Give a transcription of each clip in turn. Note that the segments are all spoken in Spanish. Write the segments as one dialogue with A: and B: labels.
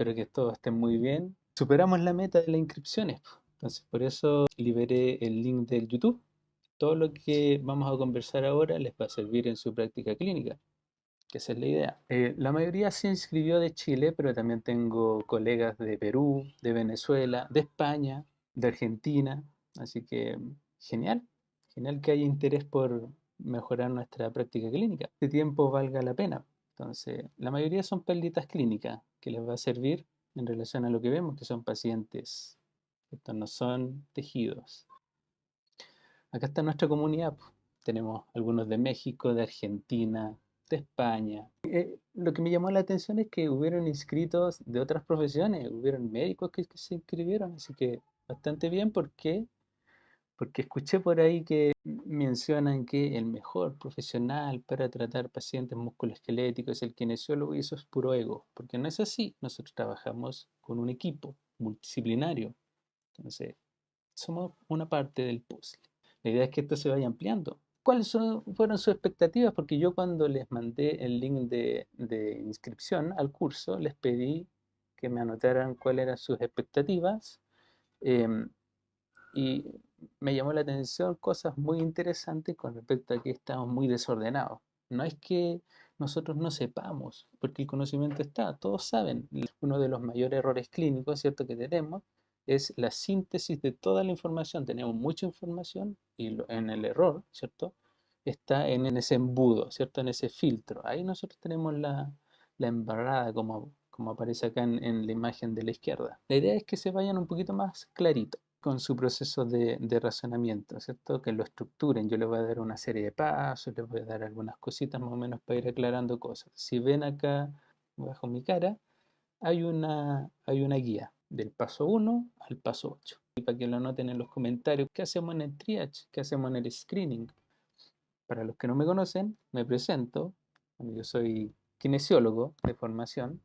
A: Espero que todos estén muy bien. Superamos la meta de las inscripciones, po. Entonces, por eso liberé el link del YouTube. Todo lo que vamos a conversar ahora les va a servir en su práctica clínica, que esa es la idea. La mayoría se inscribió de Chile, pero también tengo colegas de Perú, de Venezuela, de España, de Argentina. Así que genial, genial que haya interés por mejorar nuestra práctica clínica. Este tiempo valga la pena. Entonces, la mayoría son perlitas clínicas que les va a servir en relación a lo que vemos, que son pacientes. Estos no son tejidos. Acá está nuestra comunidad, po. Tenemos algunos de México, de Argentina, de España. Lo que me llamó la atención es que hubieron inscritos de otras profesiones, hubieron médicos que se inscribieron, así que bastante bien. ¿Por qué? Porque escuché por ahí que mencionan que el mejor profesional para tratar pacientes musculoesqueléticos es el kinesiólogo, y eso es puro ego, porque no es así. Nosotros trabajamos con un equipo multidisciplinario, entonces somos una parte del puzzle. La idea es que esto se vaya ampliando. Fueron sus expectativas? Porque yo, cuando les mandé el link de inscripción al curso, les pedí que me anotaran cuáles eran sus expectativas, em, y me llamó la atención cosas muy interesantes con respecto a que estamos muy desordenados. No es que nosotros no sepamos, porque el conocimiento está, todos saben. Uno de los mayores errores clínicos, ¿cierto?, que tenemos es la síntesis de toda la información. Tenemos mucha información y en el error, ¿cierto?, está en ese embudo, ¿cierto?, en ese filtro. Ahí nosotros tenemos la embarrada, como aparece acá en la imagen de la izquierda. La idea es que se vayan un poquito más clarito con su proceso de razonamiento, ¿cierto? Que lo estructuren. Yo les voy a dar una serie de pasos, les voy a dar algunas cositas más o menos para ir aclarando cosas. Si ven acá bajo mi cara, hay una guía del paso 1 al paso 8. Y para que lo anoten en los comentarios, ¿qué hacemos en el triage? ¿Qué hacemos en el screening? Para los que no me conocen, me presento. Bueno, yo soy kinesiólogo de formación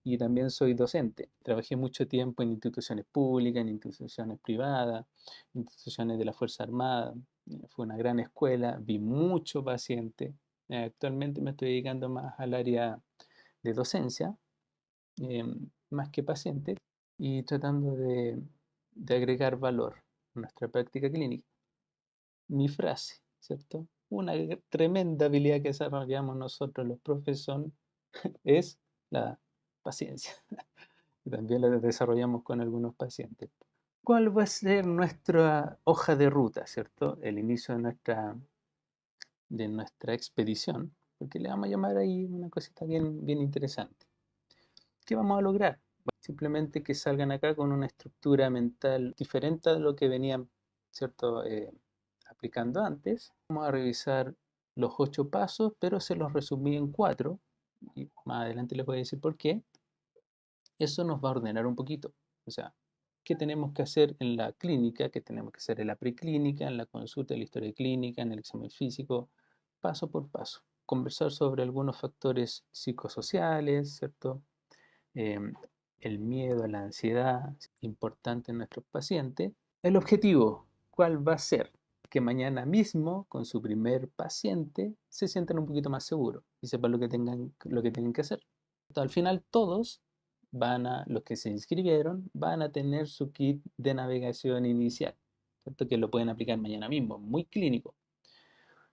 A: y también soy docente. Trabajé mucho tiempo en instituciones públicas, en instituciones privadas, instituciones de la Fuerza Armada. Fue una gran escuela, vi mucho paciente. Actualmente me estoy dedicando más al área de docencia, eh, más que paciente, y tratando de agregar valor a nuestra práctica clínica. Mi frase, ¿cierto? Una tremenda habilidad que desarrollamos nosotros los profesores es la paciencia. Y también la desarrollamos con algunos pacientes. ¿Cuál va a ser nuestra hoja de ruta, cierto? El inicio de nuestra expedición, porque le vamos a llamar ahí una cosita bien, bien interesante. ¿Qué vamos a lograr? Bueno, simplemente que salgan acá con una estructura mental diferente a lo que venían, ¿cierto?, aplicando antes. Vamos a revisar los 8 pasos, pero se los resumí en 4, y más adelante les voy a decir por qué. Eso nos va a ordenar un poquito. O sea, ¿qué tenemos que hacer en la clínica? ¿Qué tenemos que hacer en la preclínica, en la consulta, en la historia clínica, en el examen físico? Paso por paso. Conversar sobre algunos factores psicosociales, ¿cierto? Em, el miedo, la ansiedad, importante en nuestros pacientes. El objetivo, ¿cuál va a ser? Que mañana mismo, con su primer paciente, se sientan un poquito más seguros y sepan lo que tienen que hacer. Al final, todos los que se inscribieron, van a tener su kit de navegación inicial, ¿cierto?, que lo pueden aplicar mañana mismo, muy clínico,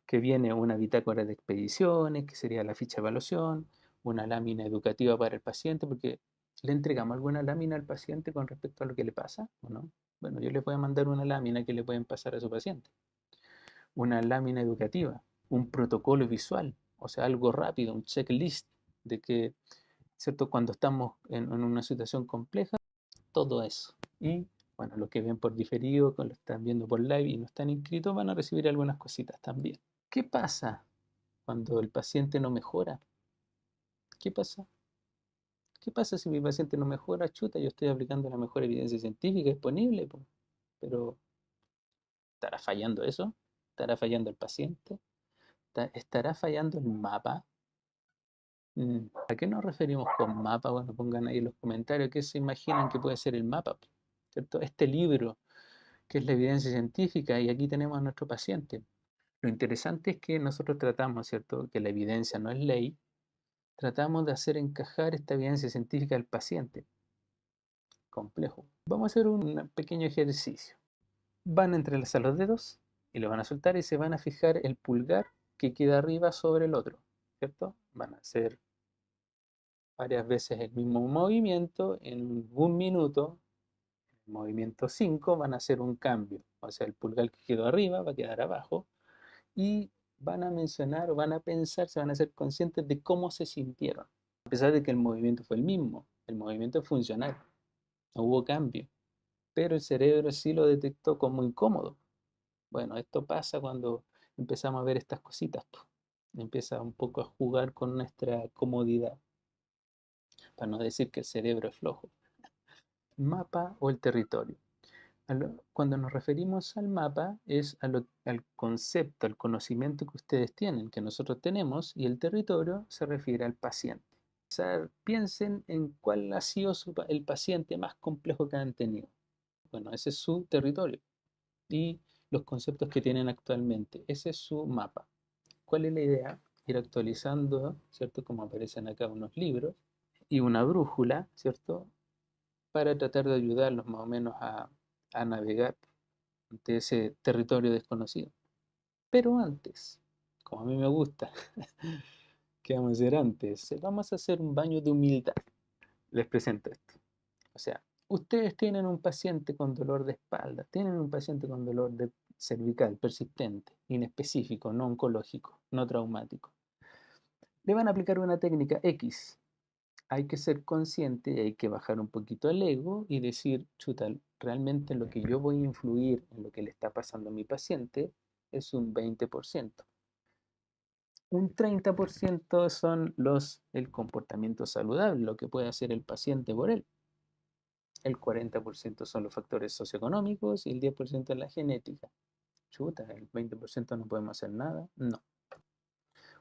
A: que viene una bitácora de expediciones, que sería la ficha de evaluación, una lámina educativa para el paciente, porque le entregamos alguna lámina al paciente con respecto a lo que le pasa, ¿o no? Bueno, yo les voy a mandar una lámina que le pueden pasar a su paciente. Una lámina educativa, un protocolo visual, o sea, algo rápido, un checklist de que, ¿cierto?, cuando estamos en una situación compleja, todo eso. Y bueno, los que ven por diferido, los que están viendo por live y no están inscritos, van a recibir algunas cositas también. ¿Qué pasa cuando el paciente no mejora? ¿Qué pasa? ¿Qué pasa si mi paciente no mejora? Chuta, yo estoy aplicando la mejor evidencia científica disponible, po. Pero ¿estará fallando eso? ¿Estará fallando el paciente? ¿Estará fallando el mapa? ¿A qué nos referimos con mapa? Bueno, pongan ahí en los comentarios qué se imaginan que puede ser el mapa, ¿cierto? Este libro, que es la evidencia científica, y aquí tenemos a nuestro paciente. Lo interesante es que nosotros tratamos, ¿cierto?, que la evidencia no es ley. Tratamos de hacer encajar esta evidencia científica al paciente. complejo. Vamos a hacer un pequeño ejercicio. Van a entrelazar los dedos y lo van a soltar y se van a fijar el pulgar que queda arriba sobre el otro, ¿cierto? Van a hacer varias veces el mismo movimiento en un minuto. En el movimiento 5 van a hacer un cambio, o sea, el pulgar que quedó arriba va a quedar abajo y van a mencionar o van a pensar, se van a ser conscientes de cómo se sintieron, a pesar de que el movimiento fue el mismo, el movimiento es funcional, no hubo cambio, pero el cerebro sí lo detectó como incómodo. Bueno, esto pasa cuando empezamos a ver estas cositas, pues. Empieza un poco a jugar con nuestra comodidad, para no decir que el cerebro es flojo. Mapa o el territorio. Cuando nos referimos al mapa es al concepto, al conocimiento que ustedes tienen, que nosotros tenemos, y el territorio se refiere al paciente. O sea, piensen en cuál ha sido el paciente más complejo que han tenido. Bueno, ese es su territorio y los conceptos que tienen actualmente. Ese es su mapa. ¿Cuál es la idea? Ir actualizando, ¿cierto? Como aparecen acá unos libros y una brújula, ¿cierto? Para tratar de ayudarlos más o menos a navegar de ese territorio desconocido. Pero antes, como a mí me gusta, ¿qué vamos a hacer antes? Vamos a hacer un baño de humildad. Les presento esto. O sea, ustedes tienen un paciente con dolor de espalda, tienen un paciente con dolor de cervical persistente, inespecífico, no oncológico, no traumático. Le van a aplicar una técnica X. Hay que ser consciente y hay que bajar un poquito el ego y decir, chuta, realmente lo que yo voy a influir en lo que le está pasando a mi paciente es un 20%. Un 30% son el comportamiento saludable, lo que puede hacer el paciente por él. El 40% son los factores socioeconómicos y el 10% es la genética. Chuta, el 20% no podemos hacer nada. No.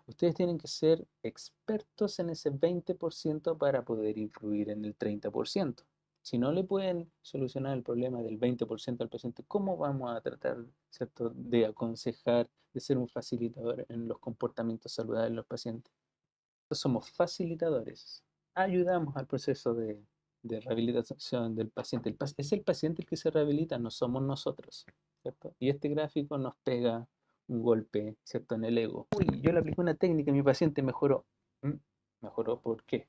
A: Ustedes tienen que ser expertos en ese 20% para poder influir en el 30%. Si no le pueden solucionar el problema del 20% al paciente, ¿cómo vamos a tratar, ¿cierto?, de aconsejar, de ser un facilitador en los comportamientos saludables de los pacientes? Somos facilitadores, ayudamos al proceso de rehabilitación del paciente. Es el paciente el que se rehabilita, no somos nosotros, ¿cierto? Y este gráfico nos pega un golpe, ¿cierto?, en el ego. Uy, yo le apliqué una técnica y mi paciente mejoró. ¿Mm? ¿Mejoró por qué?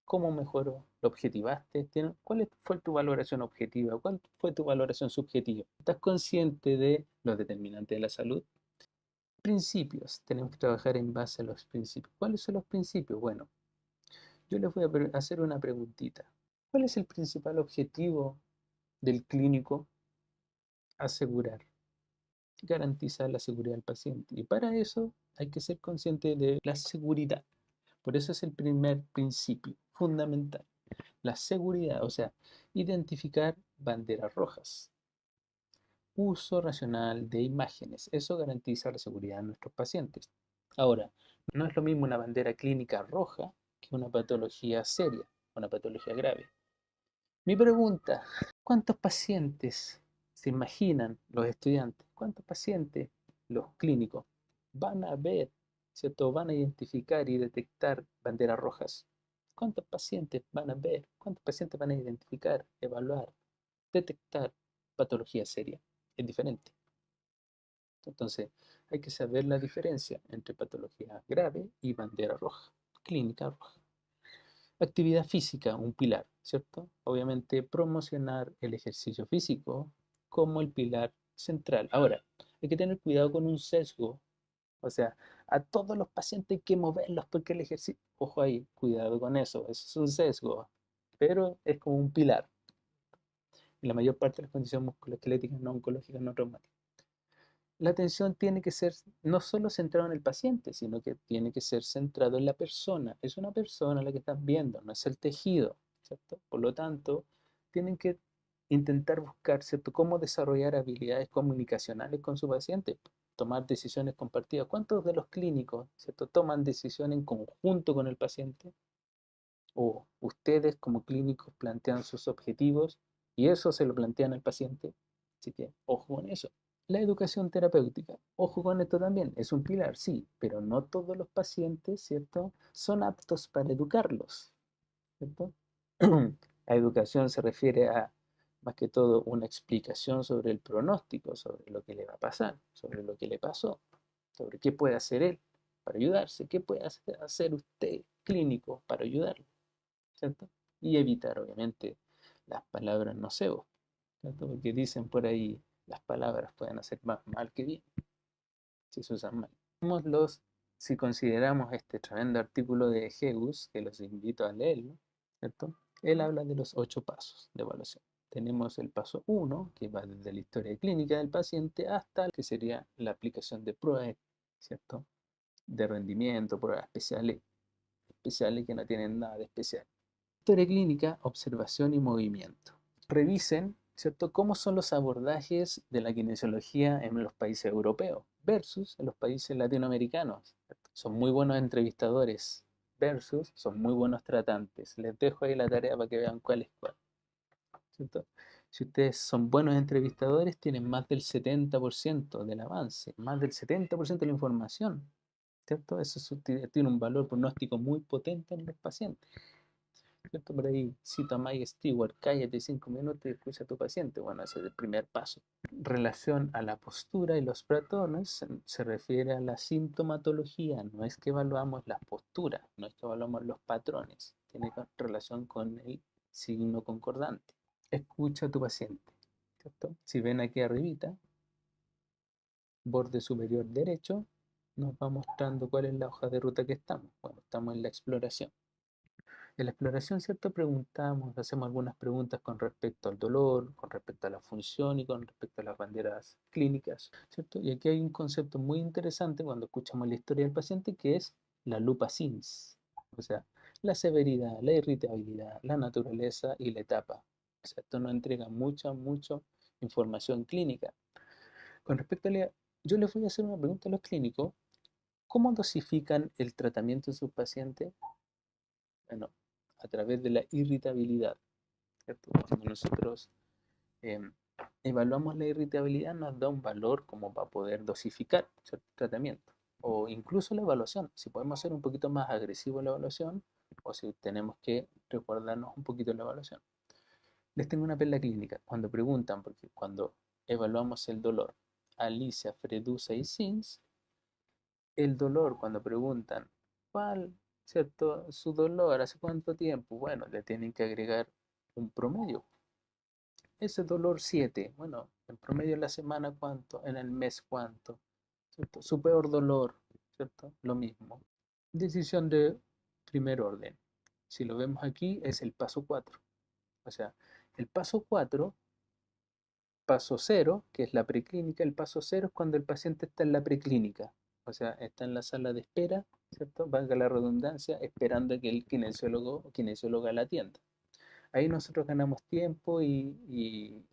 A: ¿Cómo mejoró? ¿Lo objetivaste? ¿Cuál fue tu valoración objetiva? ¿Cuál fue tu valoración subjetiva? ¿Estás consciente de los determinantes de la salud? Principios. Tenemos que trabajar en base a los principios. ¿Cuáles son los principios? Bueno, yo les voy a hacer una preguntita. ¿Cuál es el principal objetivo del clínico? Asegurar, garantizar la seguridad del paciente. Y para eso hay que ser consciente de la seguridad. Por eso es el primer principio fundamental. La seguridad, o sea, identificar banderas rojas. Uso racional de imágenes. Eso garantiza la seguridad de nuestros pacientes. Ahora, no es lo mismo una bandera clínica roja que una patología seria, una patología grave. Mi pregunta, ¿cuántos pacientes se imaginan los estudiantes? ¿Cuántos pacientes los clínicos van a ver, ¿cierto? Van a identificar y detectar banderas rojas? ¿Cuántos pacientes van a ver? ¿Cuántos pacientes van a identificar, evaluar, detectar patología seria? Es diferente. Entonces, hay que saber la diferencia entre patología grave y bandera roja, clínica roja. Actividad física, un pilar, ¿cierto? Obviamente promocionar el ejercicio físico como el pilar central. Ahora, hay que tener cuidado con un sesgo, o sea, a todos los pacientes hay que moverlos porque el ejercicio, ojo ahí, cuidado con eso es un sesgo, pero es como un pilar en la mayor parte de las condiciones musculoesqueléticas no oncológicas, no traumáticas. La atención tiene que ser no solo centrada en el paciente, sino que tiene que ser centrado en la persona. Es una persona la que estás viendo, no es el tejido, ¿cierto? Por lo tanto, tienen que intentar buscar, ¿cierto?, cómo desarrollar habilidades comunicacionales con su paciente, tomar decisiones compartidas. ¿Cuántos de los clínicos, ¿cierto?, toman decisión en conjunto con el paciente? O ustedes como clínicos plantean sus objetivos y eso se lo plantean al paciente. Así que ojo con eso. La educación terapéutica, ojo con esto también, es un pilar, sí, pero no todos los pacientes, ¿cierto?, son aptos para educarlos, ¿cierto? La educación se refiere a, más que todo, una explicación sobre el pronóstico, sobre lo que le va a pasar, sobre lo que le pasó, sobre qué puede hacer él para ayudarse, qué puede hacer usted clínico para ayudarlo, ¿cierto? Y evitar, obviamente, las palabras nocebos, ¿cierto? Porque dicen por ahí, las palabras pueden hacer más mal que bien, si se usan mal. Si consideramos este tremendo artículo de Hegus, que los invito a leerlo, ¿cierto? Él habla de los 8 pasos de evaluación. Tenemos el paso 1, que va desde la historia clínica del paciente hasta que sería la aplicación de pruebas, ¿cierto? De rendimiento, pruebas especiales que no tienen nada de especial. Historia clínica, observación y movimiento. Revisen, ¿cierto?, cómo son los abordajes de la kinesiología en los países europeos versus en los países latinoamericanos. Son muy buenos entrevistadores versus son muy buenos tratantes. Les dejo ahí la tarea para que vean cuál es cuál, ¿cierto? Si ustedes son buenos entrevistadores, tienen más del 70% del avance, más del 70% de la información, ¿cierto? Eso tiene un valor pronóstico muy potente en los pacientes. ¿Cierto? Por ahí cita a Mike Stewart, cállate 5 minutos y escucha a tu paciente. Bueno, ese es el primer paso. Relación a la postura y los patrones se refiere a la sintomatología, no es que evaluamos la postura, no es que evaluamos los patrones, tiene relación con el signo concordante. Escucha a tu paciente, ¿cierto? Si ven aquí arribita, borde superior derecho, nos va mostrando cuál es la hoja de ruta que estamos. Bueno, estamos en la exploración. En la exploración, ¿cierto? Preguntamos, hacemos algunas preguntas con respecto al dolor, con respecto a la función y con respecto a las banderas clínicas, ¿cierto? Y aquí hay un concepto muy interesante cuando escuchamos la historia del paciente que es la lupa SINS, o sea, la severidad, la irritabilidad, la naturaleza y la etapa. O sea, esto nos entrega mucha información clínica. Con respecto a yo les voy a hacer una pregunta a los clínicos. ¿Cómo dosifican el tratamiento de sus pacientes? Bueno, a través de la irritabilidad, ¿cierto? Cuando nosotros eh, evaluamos la irritabilidad nos da un valor como para poder dosificar cierto tratamiento o incluso la evaluación, si podemos ser un poquito más agresivo en la evaluación o si tenemos que recordarnos un poquito en la evaluación. Les tengo una perla clínica, cuando preguntan, porque cuando evaluamos el dolor, Alicia, Fredusa y Sins, el dolor cuando preguntan, ¿cuál, cierto, su dolor, hace cuánto tiempo? Bueno, le tienen que agregar un promedio. Ese dolor 7, bueno, en promedio en la semana cuánto, en el mes cuánto, ¿cierto? Su peor dolor, ¿cierto? Lo mismo. Decisión de primer orden. Si lo vemos aquí es el paso 4. O sea, el paso 4, paso 0, que es la preclínica, el paso 0 es cuando el paciente está en la preclínica. O sea, está en la sala de espera, ¿cierto? Valga la redundancia, esperando a que el kinesiólogo o kinesióloga la atienda. Ahí nosotros ganamos tiempo y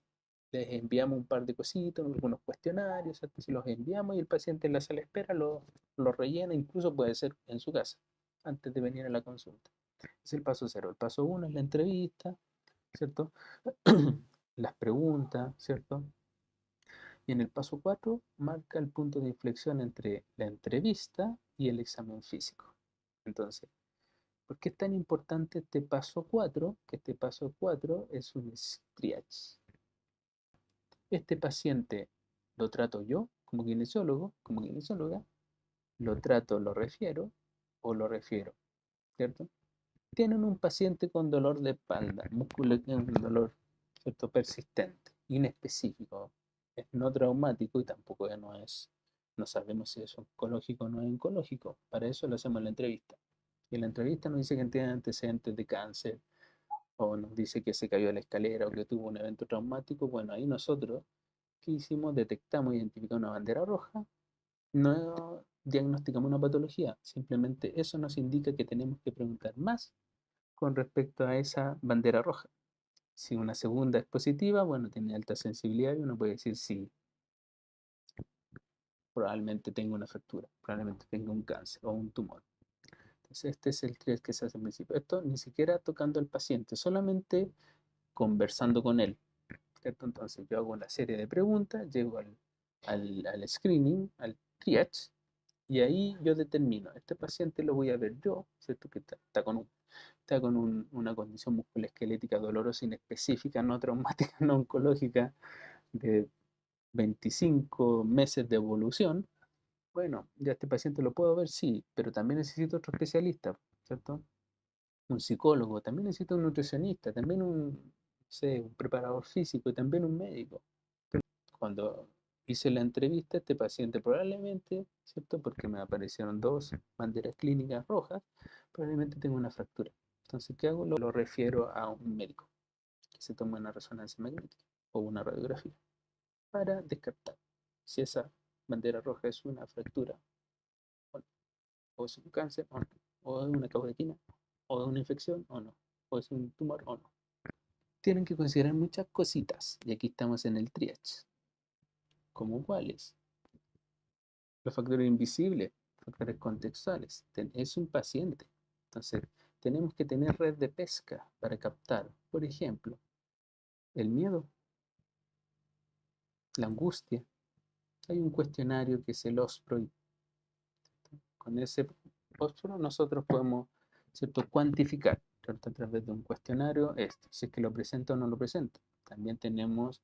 A: les enviamos un par de cositas, algunos cuestionarios, ¿cierto? Si los enviamos y el paciente en la sala de espera lo rellena, incluso puede ser en su casa, antes de venir a la consulta. Es el paso 0. El paso 1 es la entrevista, ¿cierto? Las preguntas, ¿cierto? Y en el paso 4 marca el punto de inflexión entre la entrevista y el examen físico. Entonces, ¿por qué es tan importante este paso 4? Que este paso 4 es un triage. Este paciente lo trato yo como kinesiólogo, como kinesióloga, lo trato, lo refiero o lo refiero, ¿cierto? Tienen un paciente con dolor de espalda, músculo que es un dolor, ¿cierto? Persistente, inespecífico, es no traumático y tampoco no sabemos si es oncológico o no es oncológico. Para eso lo hacemos en la entrevista. Y en la entrevista nos dice que tiene antecedentes de cáncer, o nos dice que se cayó de la escalera o que tuvo un evento traumático. Bueno, ahí nosotros, ¿qué hicimos? Detectamos, identificamos una bandera roja, no diagnosticamos una patología, simplemente eso nos indica que tenemos que preguntar más con respecto a esa bandera roja. Si una segunda es positiva, bueno, tiene alta sensibilidad y uno puede decir sí, probablemente tenga una fractura, probablemente tenga un cáncer o un tumor. Entonces este es el test que se hace en principio. Esto ni siquiera tocando al paciente, solamente conversando con él, ¿cierto? Entonces yo hago una serie de preguntas, llego al screening, al triage, y ahí yo determino, este paciente lo voy a ver yo, ¿cierto? Que está con un está con una condición musculoesquelética dolorosa inespecífica, no traumática, no oncológica, de 25 meses de evolución, bueno, ya este paciente lo puedo ver, sí, pero también necesito otro especialista, ¿cierto? Un psicólogo, también necesito un nutricionista, también no sé, un preparador físico y también un médico. Cuando hice la entrevista, este paciente probablemente, ¿cierto? Porque me aparecieron dos banderas clínicas rojas, probablemente tenga una fractura. Entonces, ¿qué hago? Lo refiero a un médico que se tome una resonancia magnética o una radiografía para descartar si esa bandera roja es una fractura o no, o es un cáncer o no, o es una caudequina, o es una infección o no, o es un tumor o no. Tienen que considerar muchas cositas y aquí estamos en el triage. ¿Como cuáles? Los factores invisibles, factores contextuales. Es un paciente. Entonces, tenemos que tener red de pesca para captar, por ejemplo, el miedo, la angustia. Hay un cuestionario que es el OSPRO. Con ese OSPRO nosotros podemos, ¿cierto?, cuantificar, ¿cierto?, a través de un cuestionario esto, si es que lo presenta o no lo presenta. También tenemos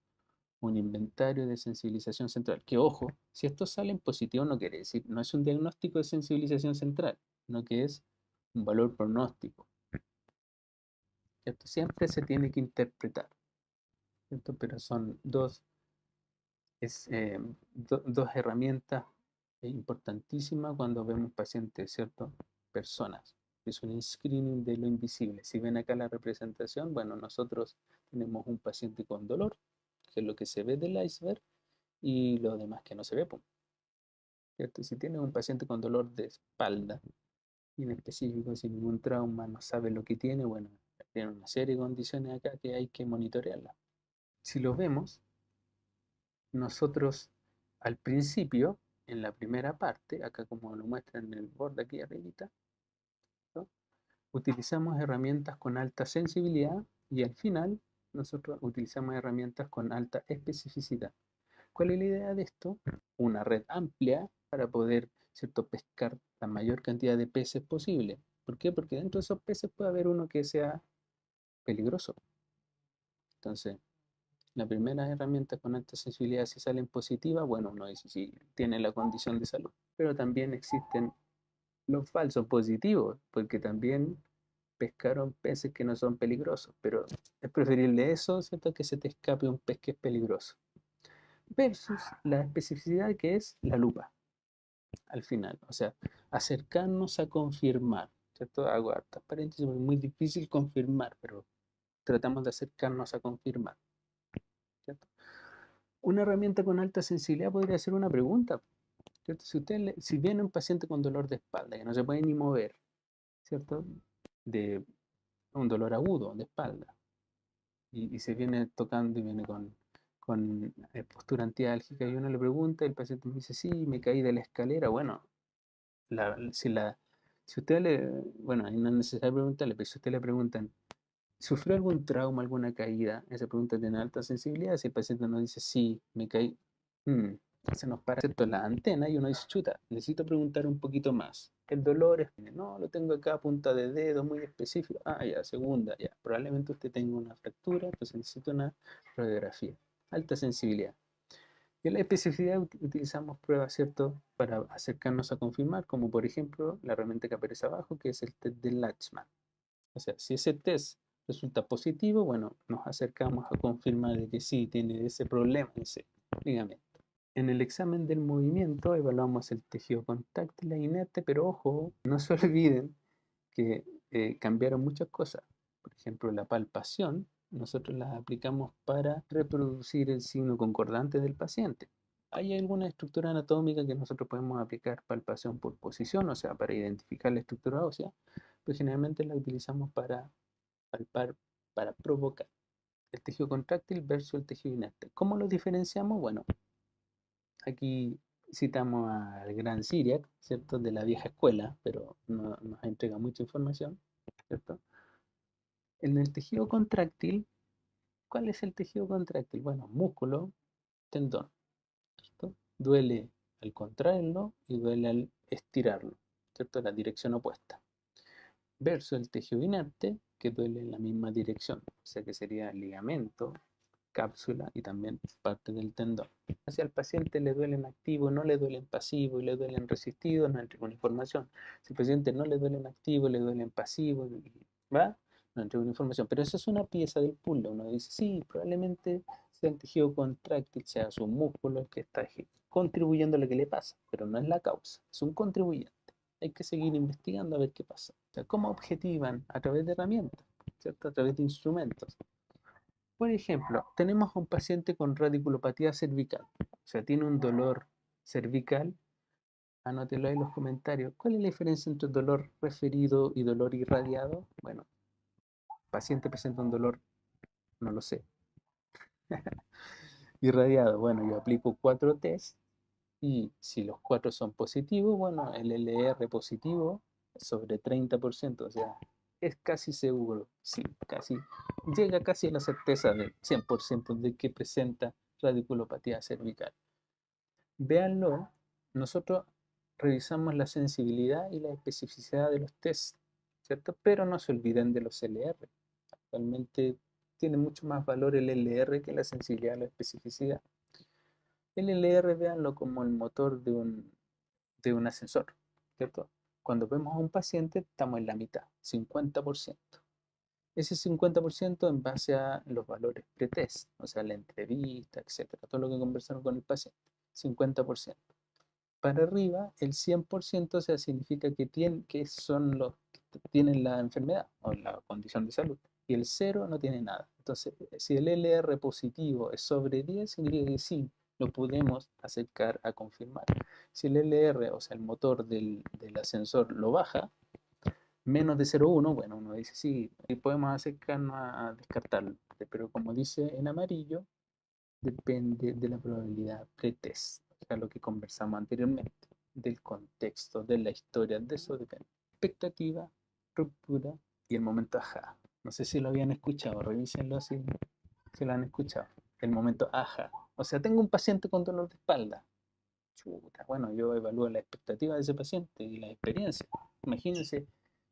A: un inventario de sensibilización central. Que ojo, si esto sale en positivo no quiere decir, no es un diagnóstico de sensibilización central, sino que es un valor pronóstico. Esto siempre se tiene que interpretar, ¿cierto? Pero son es, eh, dos herramientas importantísimas cuando vemos pacientes, ¿cierto? Personas. Es un screening de lo invisible. Si ven acá la representación, bueno, nosotros tenemos un paciente con dolor, que es lo que se ve del iceberg, y lo demás que no se ve, ¿cierto? Si tienes un paciente con dolor de espalda, en específico, sin ningún trauma, no sabe lo que tiene, bueno, tiene una serie de condiciones acá que hay que monitorearla. Si lo vemos, nosotros al principio, en la primera parte, acá como lo muestra en el borde aquí arribita, ¿no?, utilizamos herramientas con alta sensibilidad y al final nosotros utilizamos herramientas con alta especificidad. ¿Cuál es la idea de esto? Una red amplia para poder, ¿cierto?, pescar la mayor cantidad de peces posible. ¿Por qué? Porque dentro de esos peces puede haber uno que sea peligroso. Entonces, la primera herramienta con alta sensibilidad, si salen positivas, bueno, uno dice si tiene la condición de salud. Pero también existen los falsos positivos, porque también pescaron peces que no son peligrosos, pero es preferible eso, ¿cierto?, que se te escape un pez que es peligroso. Versus la especificidad que es la lupa, al final. O sea, acercarnos a confirmar, ¿cierto? Hago hartas paréntesis, es muy difícil confirmar, pero tratamos de acercarnos a confirmar, ¿cierto? Una herramienta con alta sensibilidad podría ser una pregunta, ¿cierto? Si viene un paciente con dolor de espalda, que no se puede ni mover, ¿cierto? De un dolor agudo de espalda, y se viene tocando y viene con postura antiálgica, y uno le pregunta, y el paciente me dice, sí, me caí de la escalera. Bueno, la, si, la, si usted le, bueno, no es necesario preguntarle, pero si usted le preguntan, ¿sufrió algún trauma, alguna caída? Esa pregunta tiene alta sensibilidad. Si el paciente nos dice, sí, me caí, se nos para, ¿cierto?, la antena y uno dice, chuta, necesito preguntar un poquito más. El dolor es, no, lo tengo acá a punta de dedo, muy específico. Ah, ya, segunda, ya. Probablemente usted tenga una fractura, entonces necesita una radiografía. Alta sensibilidad. Y en la especificidad utilizamos pruebas, ¿cierto?, para acercarnos a confirmar, como por ejemplo la herramienta que aparece abajo, que es el test de Latchman. O sea, si ese test resulta positivo, bueno, nos acercamos a confirmar de que sí tiene ese problema, ese ligamento. En el examen del movimiento evaluamos el tejido contráctil e inerte, pero ojo, no se olviden que cambiaron muchas cosas. Por ejemplo, la palpación, nosotros la aplicamos para reproducir el signo concordante del paciente. Hay alguna estructura anatómica que nosotros podemos aplicar palpación por posición, o sea, para identificar la estructura ósea, pues generalmente la utilizamos para palpar, para provocar el tejido contráctil versus el tejido inerte. ¿Cómo los diferenciamos? Bueno, aquí citamos al gran Siriac, ¿cierto?, de la vieja escuela, pero no, nos entrega mucha información, ¿cierto? En el tejido contráctil, ¿cuál es el tejido contráctil? Bueno, músculo, tendón, ¿cierto? Duele al contraerlo y duele al estirarlo, ¿cierto? La dirección opuesta. versus el tejido inerte, que duele en la misma dirección, o sea que sería ligamento, cápsula y también parte del tendón. Si al paciente le duele en activo, no le duele en pasivo y le duele en resistido, no entre con información. Si al paciente no le duele en activo, le duele en pasivo, ¿va? No entre con información. Pero esa es una pieza del puzzle. Uno dice, sí, probablemente sea el tejido contráctil, sea su músculo el que está contribuyendo a lo que le pasa, pero no es la causa, es un contribuyente. Hay que seguir investigando a ver qué pasa. O sea, ¿cómo objetivan? A través de herramientas, ¿cierto? A través de instrumentos. Por ejemplo, tenemos a un paciente con radiculopatía cervical, o sea, tiene un dolor cervical. Anótelo ahí en los comentarios. ¿Cuál es la diferencia entre dolor referido y dolor irradiado? Bueno, el paciente presenta un dolor, no lo sé. Irradiado, bueno, yo aplico 4 test y si los 4 son positivos, bueno, el LR positivo sobre 30%, o sea, es casi seguro, sí, casi, llega casi a la certeza del 100% de que presenta radiculopatía cervical. Véanlo, nosotros revisamos la sensibilidad y la especificidad de los tests, ¿cierto? Pero no se olviden de los LR. Actualmente tiene mucho más valor el LR que la sensibilidad y la especificidad. El LR, véanlo como el motor de un ascensor, ¿cierto? Cuando vemos a un paciente, estamos en la mitad, 50%. Ese 50% en base a los valores pretest, o sea, la entrevista, etcétera, todo lo que conversaron con el paciente, 50%. Para arriba, el 100%, o sea, significa que son los que tienen la enfermedad o la condición de salud. Y el 0 no tiene nada. Entonces, si el LR positivo es sobre 10, significa que sí, lo podemos acercar a confirmar. Si el LR, o sea, el motor del ascensor lo baja, menos de 0,1, bueno, uno dice sí, y podemos acercarnos a descartarlo. Pero como dice en amarillo, depende de la probabilidad pretest, o sea, lo que conversamos anteriormente, del contexto, de la historia, de eso depende. Expectativa, ruptura y el momento ajá. No sé si lo habían escuchado, revísenlo si lo han escuchado. El momento ajá. O sea, tengo un paciente con dolor de espalda. Chuta, bueno, yo evalúo la expectativa de ese paciente y la experiencia. Imagínense,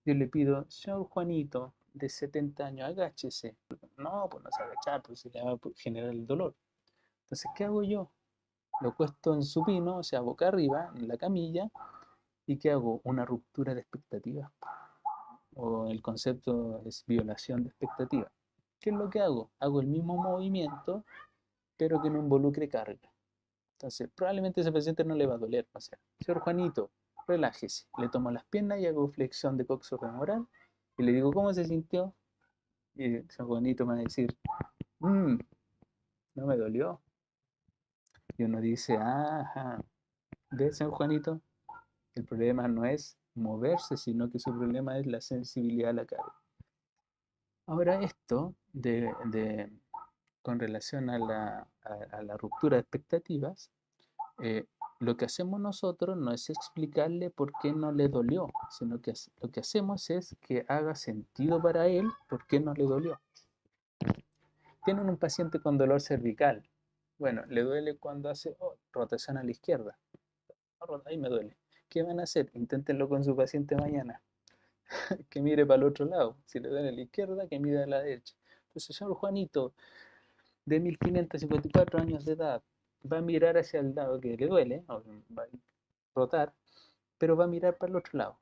A: yo le pido, señor Juanito, de 70 años, agáchese. No, pues no se agachar, pues se le va a generar el dolor. Entonces, ¿qué hago yo? Lo cuesto en supino, o sea, boca arriba, en la camilla, y ¿qué hago? Una ruptura de expectativas. O el concepto es violación de expectativas. ¿Qué es lo que hago? Hago el mismo movimiento, pero que no involucre carga. Entonces, probablemente a ese paciente no le va a doler. O sea, señor Juanito, relájese. Le tomo las piernas y hago flexión de coxo-femoral y le digo, ¿cómo se sintió? Y el señor Juanito me va a decir, mmm, no me dolió. Y uno dice, ajá, ¿ves, señor Juanito? El problema no es moverse, sino que su problema es la sensibilidad a la carga. Ahora esto con relación a la ruptura de expectativas, lo que hacemos nosotros no es explicarle por qué no le dolió, sino que lo que hacemos es que haga sentido para él por qué no le dolió. Tienen un paciente con dolor cervical. Bueno, le duele cuando hace rotación a la izquierda. Ahí me duele. ¿Qué van a hacer? Inténtenlo con su paciente mañana. Que mire para el otro lado. Si le duele a la izquierda, que mire a la derecha. Entonces, señor Juanito, de 1554 años de edad, va a mirar hacia el lado que le duele, o va a rotar, pero va a mirar para el otro lado.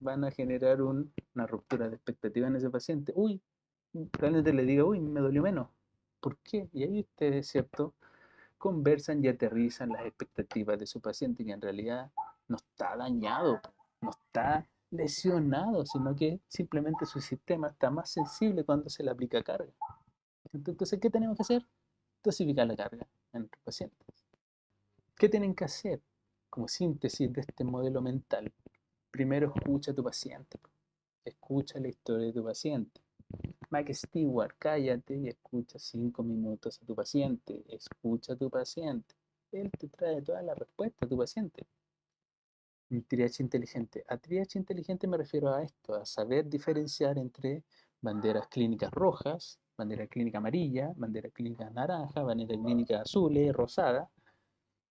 A: Van a generar una ruptura de expectativa en ese paciente. Uy, probablemente le diga, uy, me dolió menos. ¿Por qué? Y ahí ustedes, ¿cierto? Conversan y aterrizan las expectativas de su paciente y en realidad no está dañado, no está lesionado, sino que simplemente su sistema está más sensible cuando se le aplica carga. Entonces, ¿qué tenemos que hacer? Dosificar la carga en nuestros pacientes. ¿Qué tienen que hacer? Como síntesis de este modelo mental. Primero escucha a tu paciente. Escucha la historia de tu paciente. Mike Stewart, cállate y escucha 5 minutos a tu paciente. Escucha a tu paciente. Él te trae toda la respuesta a tu paciente. Un triaje inteligente. A triaje inteligente me refiero a esto, a saber diferenciar entre banderas clínicas rojas, bandera clínica amarilla, bandera clínica naranja, bandera clínica azul, rosada,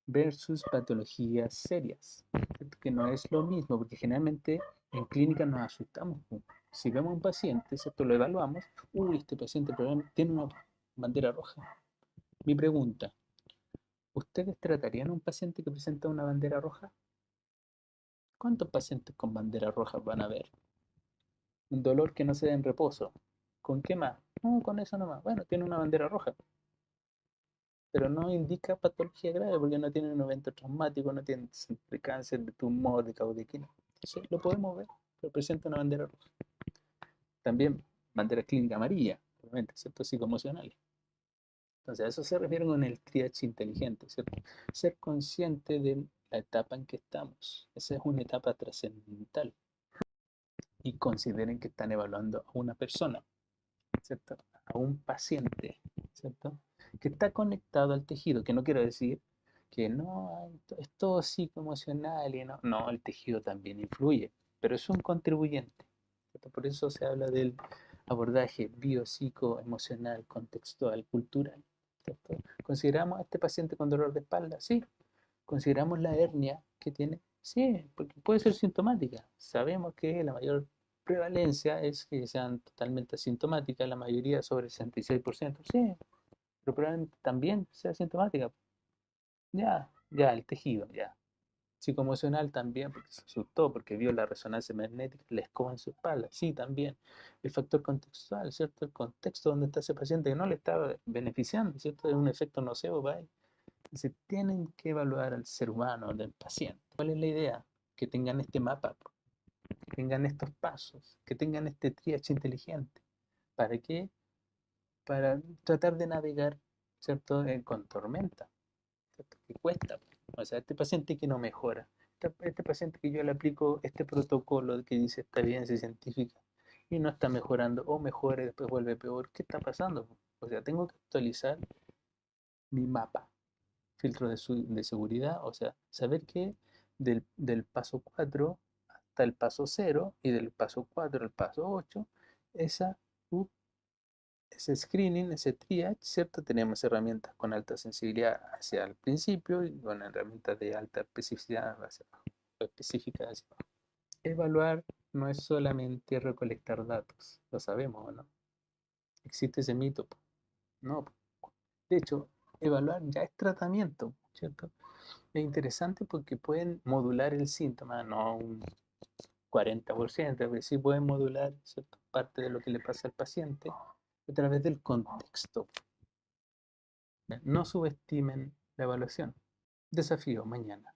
A: versus patologías serias, ¿cierto? Que no es lo mismo, porque generalmente en clínica nos asustamos. Si vemos a un paciente, ¿cierto? Lo evaluamos, uy, este paciente probablemente tiene una bandera roja. Mi pregunta, ¿ustedes tratarían a un paciente que presenta una bandera roja? ¿Cuántos pacientes con banderas rojas van a ver? Un dolor que no se da en reposo. ¿Con qué más? No, con eso nomás. Bueno, tiene una bandera roja, pero no indica patología grave porque no tiene un evento traumático, no tiene de cáncer, de tumor, de caudequina. Entonces, lo podemos ver, pero presenta una bandera roja. También bandera clínica amarilla, obviamente, ¿cierto? Psicoemocionales. Entonces, a eso se refiere con el triage inteligente, ¿cierto? Ser consciente de la etapa en que estamos. Esa es una etapa trascendental. Y consideren que están evaluando a una persona, ¿cierto? A un paciente, ¿cierto? Que está conectado al tejido, que no quiero decir que no, es todo psicoemocional y no, no, el tejido también influye, pero es un contribuyente, ¿cierto? Por eso se habla del abordaje biopsicoemocional, contextual, cultural, ¿cierto? ¿Consideramos a este paciente con dolor de espalda? Sí. ¿Consideramos la hernia que tiene? Sí, porque puede ser sintomática. Sabemos que la mayor prevalencia es que sean totalmente asintomáticas, la mayoría sobre el 66%. Sí, pero probablemente también sea sintomática. Ya, ya, el tejido, ya. Psicoemocional también, porque se asustó, porque vio la resonancia magnética, la escoba en su espalda. Sí, también. El factor contextual, ¿cierto? El contexto donde está ese paciente que no le está beneficiando, ¿cierto? Es un efecto nocebo para él. Se tienen que evaluar al ser humano, del paciente. ¿Cuál es la idea? Que tengan este mapa, que tengan estos pasos, que tengan este triage inteligente. ¿Para qué? Para tratar de navegar, ¿cierto? Con tormenta, ¿cierto? Que cuesta. O sea, este paciente que no mejora, este paciente que yo le aplico este protocolo que dice esta evidencia científica y no está mejorando o mejora y después vuelve peor, ¿qué está pasando? O sea, tengo que actualizar mi mapa, filtros de seguridad, o sea, saber que del paso 4 hasta el paso 0 y del paso 4 al paso 8, esa, ese screening, ese triage, ¿cierto? Tenemos herramientas con alta sensibilidad hacia el principio y con herramientas de alta especificidad hacia abajo, específicas hacia abajo. Evaluar no es solamente recolectar datos, lo sabemos, ¿no? Existe ese mito, no. De hecho, evaluar ya es tratamiento, ¿cierto? Es interesante porque pueden modular el síntoma, no un 40%, pero sí pueden modular, ¿cierto?, parte de lo que le pasa al paciente a través del contexto. No subestimen la evaluación. Desafío mañana.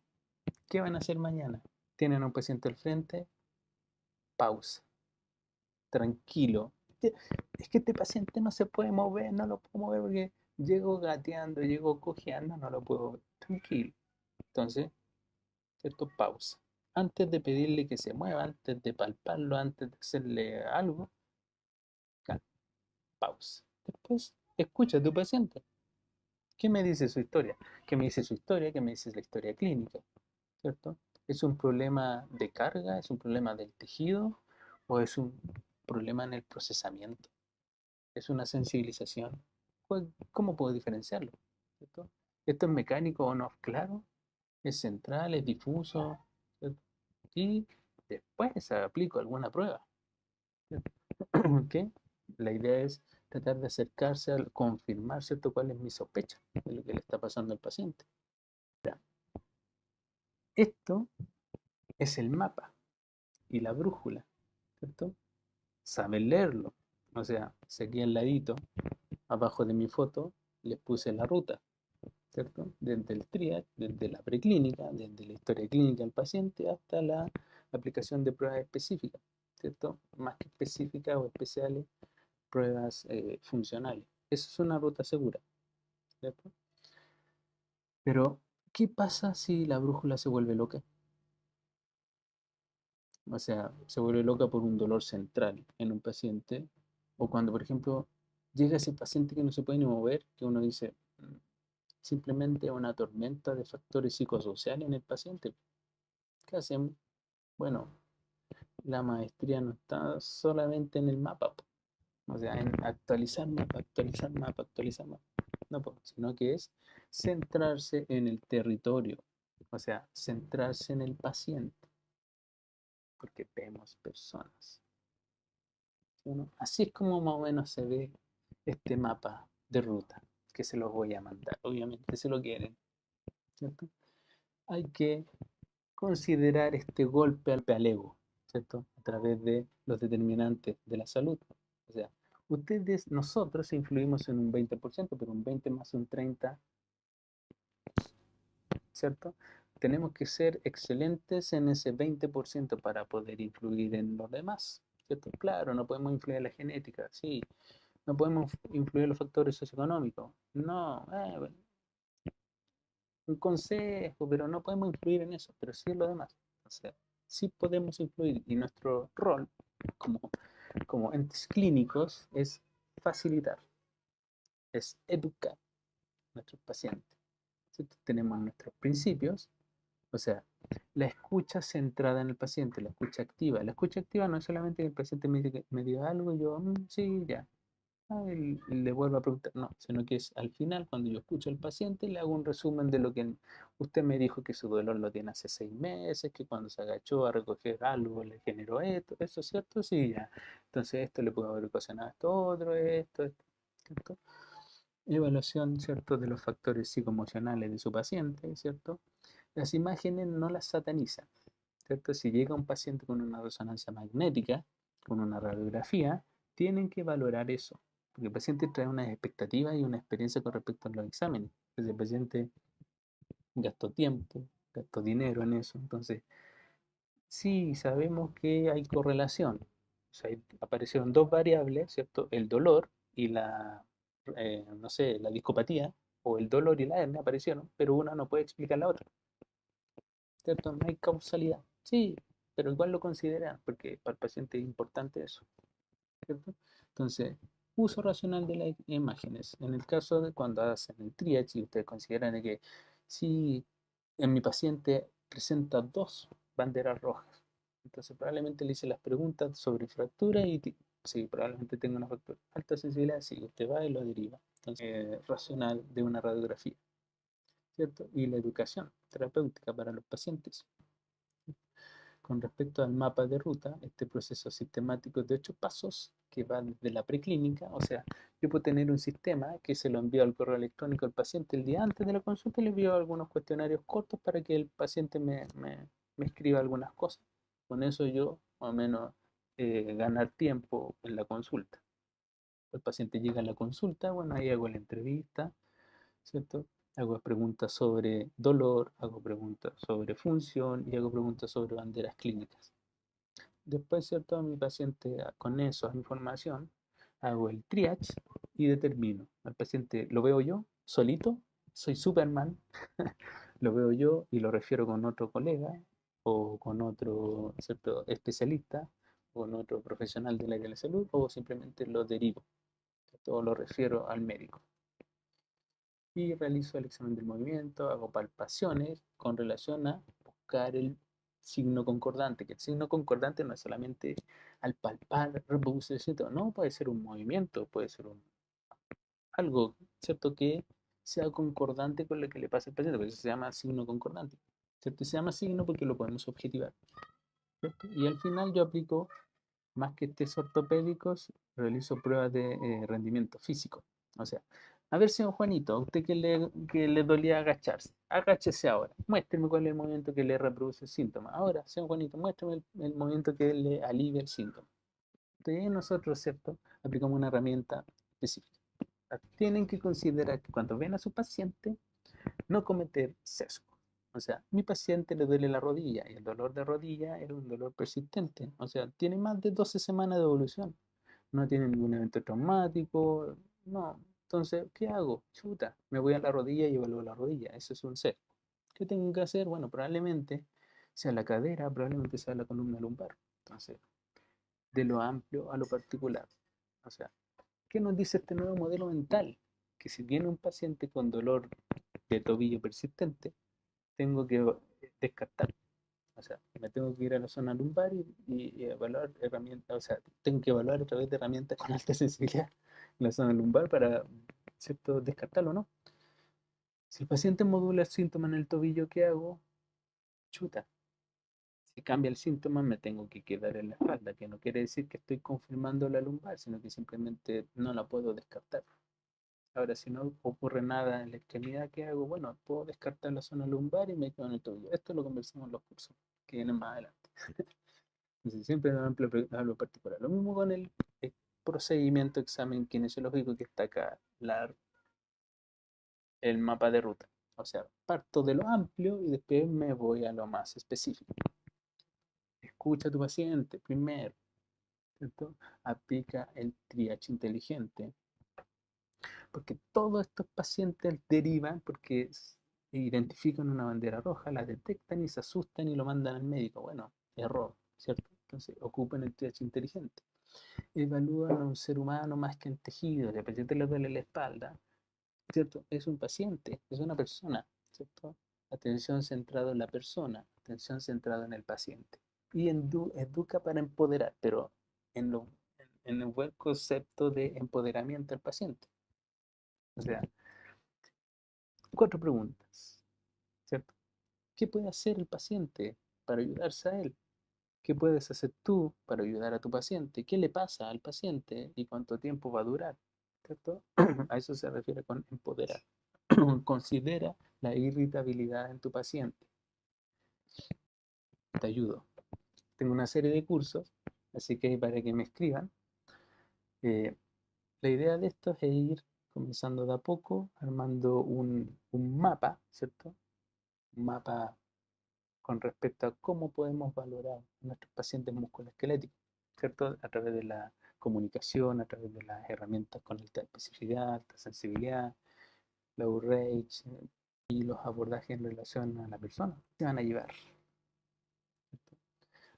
A: ¿Qué van a hacer mañana? Tienen a un paciente al frente, pausa, tranquilo. Es que este paciente no se puede mover, no lo puedo mover porque llego gateando, llego cojeando, no lo puedo ver. Tranquilo. Entonces, ¿cierto? Pausa. Antes de pedirle que se mueva, antes de palparlo, antes de hacerle algo, pausa. Después, escucha a tu paciente. ¿Qué me dice su historia? ¿Qué me dice su historia? ¿Qué me dice la historia clínica? ¿Cierto? ¿Es un problema de carga? ¿Es un problema del tejido? ¿O es un problema en el procesamiento? ¿Es una sensibilización? ¿Cómo puedo diferenciarlo? ¿Cierto? ¿Esto es mecánico o no? Claro. ¿Es central? ¿Es difuso? ¿Cierto? Y después aplico alguna prueba. ¿Ok? La idea es tratar de acercarse a confirmar, ¿cierto?, cuál es mi sospecha de lo que le está pasando al paciente. Esto es el mapa y la brújula, ¿cierto? Saber leerlo. O sea, si aquí al ladito, abajo de mi foto, les puse la ruta, ¿cierto? Desde el triage, desde la preclínica, desde la historia clínica del paciente hasta la aplicación de pruebas específicas, ¿cierto? Más que específicas o especiales, pruebas funcionales. Esa es una ruta segura, ¿cierto? Pero, ¿qué pasa si la brújula se vuelve loca? O sea, se vuelve loca por un dolor central en un paciente, o cuando, por ejemplo, llega ese paciente que no se puede ni mover, que uno dice, simplemente una tormenta de factores psicosociales en el paciente. ¿Qué hacemos? Bueno, la maestría no está solamente en el mapa, o sea, en actualizar mapa, actualizar mapa, actualizar mapa. No, po, sino que es centrarse en el territorio, o sea, centrarse en el paciente, porque vemos personas. ¿Sí o no? Así es como más o menos se ve este mapa de ruta, que se los voy a mandar, obviamente, si lo quieren, ¿cierto? Hay que considerar este golpe al ego, ¿cierto? A través de los determinantes de la salud. O sea, nosotros influimos en un 20%, pero un 20 más un 30, ¿cierto? Tenemos que ser excelentes en ese 20% para poder influir en los demás, ¿cierto? Claro, no podemos influir en la genética, sí. No podemos influir en los factores socioeconómicos, no. Bueno, un consejo, pero no podemos influir en eso, pero sí en lo demás. O sea, sí podemos influir y nuestro rol como, como entes clínicos es facilitar, es educar a nuestros pacientes. ¿Cierto? Tenemos nuestros principios, o sea, la escucha centrada en el paciente, la escucha activa. La escucha activa no es solamente que el paciente me diga algo y yo, sí, ya, y le vuelvo a preguntar, no, sino que es al final, cuando yo escucho al paciente, le hago un resumen de lo que usted me dijo que su dolor lo tiene hace 6 meses, que cuando se agachó a recoger algo le generó esto, ¿eso es cierto? Sí, ya. Entonces esto le puede haber ocasionado esto otro, esto. Evaluación, ¿cierto?, de los factores psicoemocionales de su paciente, ¿cierto? Las imágenes no las satanizan, ¿cierto? Si llega un paciente con una resonancia magnética, con una radiografía, tienen que valorar eso, porque el paciente trae unas expectativas y una experiencia con respecto a los exámenes. Entonces el paciente gastó tiempo, gastó dinero en eso. Entonces, sí, sabemos que hay correlación. O sea, aparecieron dos variables, ¿cierto? El dolor y no sé, la discopatía, o el dolor y la hernia aparecieron, pero una no puede explicar la otra, ¿cierto? No hay causalidad. Sí, pero igual lo consideran, porque para el paciente es importante eso, ¿cierto? Entonces, uso racional de las imágenes. En el caso de cuando hacen el triage y ustedes consideran que si en mi paciente presenta dos banderas rojas, entonces probablemente le hice las preguntas sobre fractura y sí, probablemente tenga una fractura. Alta sensibilidad, sí, usted va y lo deriva. Entonces, racional de una radiografía, ¿cierto? Y la educación terapéutica para los pacientes. Con respecto al mapa de ruta, este proceso sistemático de 8 pasos que va desde la preclínica, o sea, yo puedo tener un sistema que se lo envío al correo electrónico al paciente el día antes de la consulta y le envío algunos cuestionarios cortos para que el paciente me escriba algunas cosas. Con eso yo, más o menos, ganar tiempo en la consulta. El paciente llega a la consulta, bueno, ahí hago la entrevista, ¿cierto? Hago preguntas sobre dolor, hago preguntas sobre función y hago preguntas sobre banderas clínicas. Después, ¿cierto? A mi paciente con esa información hago el triage y determino. Al paciente lo veo yo, solito, soy Superman, lo veo yo y lo refiero con otro colega o con otro, ¿cierto?, especialista o con otro profesional del área de la salud o simplemente lo derivo, ¿cierto? O lo refiero al médico y realizo el examen del movimiento, hago palpaciones con relación a buscar el signo concordante, que el signo concordante no es solamente al palpar, reproducir el síntoma, no, puede ser un movimiento, puede ser algo, ¿cierto?, que sea concordante con lo que le pasa al paciente, por eso se llama signo concordante, ¿cierto? Y se llama signo porque lo podemos objetivar, ¿cierto? Y al final yo aplico, más que test ortopédicos, realizo pruebas de rendimiento físico. O sea, a ver, señor Juanito, a usted que le dolía agacharse, agáchese ahora. Muéstreme cuál es el movimiento que le reproduce el síntoma. Ahora, señor Juanito, muéstreme el movimiento que le alivia el síntoma. Entonces, nosotros, ¿cierto?, aplicamos una herramienta específica. Tienen que considerar que cuando ven a su paciente, no cometer sesgo. O sea, mi paciente le duele la rodilla y el dolor de rodilla era un dolor persistente. O sea, tiene más de 12 semanas de evolución. No tiene ningún evento traumático. No. Entonces, ¿qué hago? Chuta, me voy a la rodilla y evalúo la rodilla. Eso es un sesgo. ¿Qué tengo que hacer? Bueno, probablemente sea la cadera, probablemente sea la columna lumbar. Entonces, de lo amplio a lo particular. O sea, ¿qué nos dice este nuevo modelo mental? Que si viene un paciente con dolor de tobillo persistente, tengo que descartar. O sea, me tengo que ir a la zona lumbar y evaluar herramientas, o sea, tengo que evaluar a través de herramientas con alta sensibilidad la zona lumbar para ¿cierto? Descartarlo, ¿no? Si el paciente modula el síntoma en el tobillo, ¿qué hago? Chuta. Si cambia el síntoma, me tengo que quedar en la espalda, que no quiere decir que estoy confirmando la lumbar, sino que simplemente no la puedo descartar. Ahora, si no ocurre nada en la extremidad, ¿qué hago? Bueno, puedo descartar la zona lumbar y me quedo en el tobillo. Esto lo conversamos en los cursos que vienen más adelante. Entonces, siempre hablo particular. Lo mismo con el procedimiento examen kinesiológico que está acá, el mapa de ruta. O sea, parto de lo amplio y después me voy a lo más específico. Escucha a tu paciente primero, ¿cierto? Aplica el triage inteligente, porque todos estos pacientes derivan porque identifican una bandera roja, la detectan y se asustan y lo mandan al médico. Bueno, error, ¿cierto? Entonces, ocupan el triage inteligente. Evalúan a un ser humano más que en tejido. Si al paciente le duele la espalda, ¿cierto? Es un paciente, es una persona, ¿cierto? Atención centrada en la persona, atención centrada en el paciente. Y educa para empoderar, pero en, lo, en el buen concepto de empoderamiento del paciente. O sea, 4 preguntas, ¿cierto? ¿Qué puede hacer el paciente para ayudarse a él? ¿Qué puedes hacer tú para ayudar a tu paciente? ¿Qué le pasa al paciente y cuánto tiempo va a durar? ¿Cierto? A eso se refiere con empoderar. Considera la irritabilidad en tu paciente. Te ayudo. Tengo una serie de cursos, así que para que me escriban. Eh, la idea de esto es ir comenzando de a poco, armando un mapa, ¿cierto? Un mapa con respecto a cómo podemos valorar a nuestros pacientes musculoesqueléticos, ¿cierto? A través de la comunicación, a través de las herramientas con alta especificidad, alta sensibilidad, low range y los abordajes en relación a la persona que van a llevar. ¿Cierto?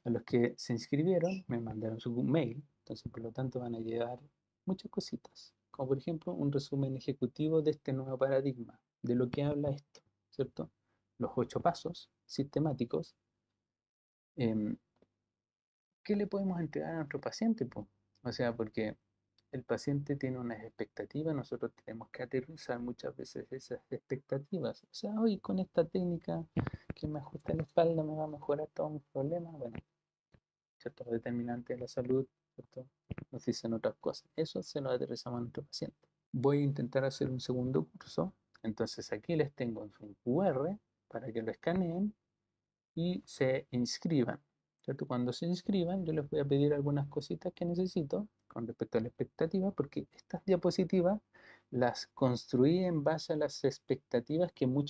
A: A los que se inscribieron me mandaron su mail, entonces por lo tanto van a llevar muchas cositas, como por ejemplo un resumen ejecutivo de este nuevo paradigma, de lo que habla esto, ¿cierto? Los 8 pasos sistemáticos. Eh, ¿Qué le podemos entregar a nuestro paciente, po? O sea, porque el paciente tiene unas expectativas, nosotros tenemos que aterrizar muchas veces esas expectativas. O sea, hoy con esta técnica que me ajusta la espalda me va a mejorar todos mis problemas. Bueno, ¿cierto? Los determinantes de la salud, ¿cierto? Nos dicen otras cosas. Eso se lo aterrizamos a nuestro paciente. Voy a intentar hacer un segundo curso. Entonces aquí les tengo un QR para que lo escaneen y se inscriban, ¿cierto? Cuando se inscriban, yo les voy a pedir algunas cositas que necesito con respecto a la expectativa, porque estas diapositivas las construí en base a las expectativas que muchos